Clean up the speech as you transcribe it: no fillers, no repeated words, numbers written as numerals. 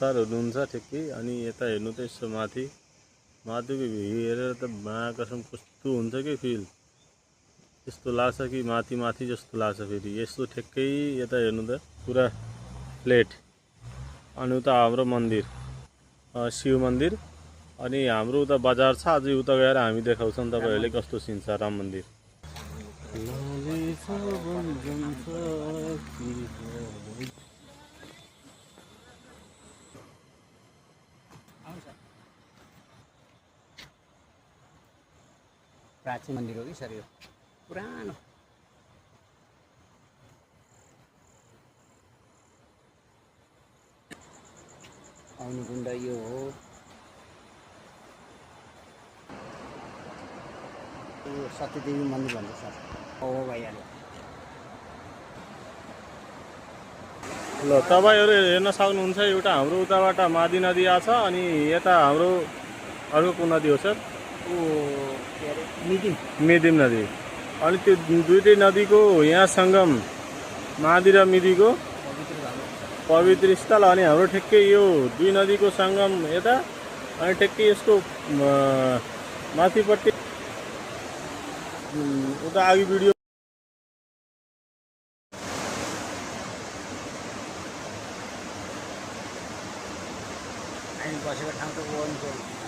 लोथर हुनुहुन्छ ठिकै। अनि यता हेर्नु त यसो माथिको भ्यू हेरेर त कसम कस्तो हुन्छ कि फिल यस्तो लाग्छ कि माथि जस्तो लाग्छ। फेरि यस्तो ठिकै यता हेर्नु त पुरा फ्ल्याट। अनि उता हाम्रो मन्दिर शिव मन्दिर। अनि हाम्रो उता बजार छ, अझै उता गएर हामी देखाउँछौँ तपाईँहरूले कस्तो सिन छ राम मन्दिर। प्राचीन मन्दिर हो कि सर, यो पुरानो। अग्निकुण्ड यो हो। सत्यदेवी मन्दिर भन्छ सर, हो भइहाल्यो। ल तपाईँहरू हेर्न सक्नुहुन्छ, एउटा हाम्रो उताबाट मादी नदी आछ, अनि यता हाम्रो अर्को कुन नदी हो सर? मिदिम नदी। अनि त्यो दुईटै नदीको यहाँ सङ्गम, मादी र मिदीको पवित्र स्थल। अनि हाम्रो ठिक्कै यो दुई नदीको सङ्गम यता, अनि ठिक्कै यसको माथिपट्टि उता अघि भिडियो हामी बसेको ठाउँ त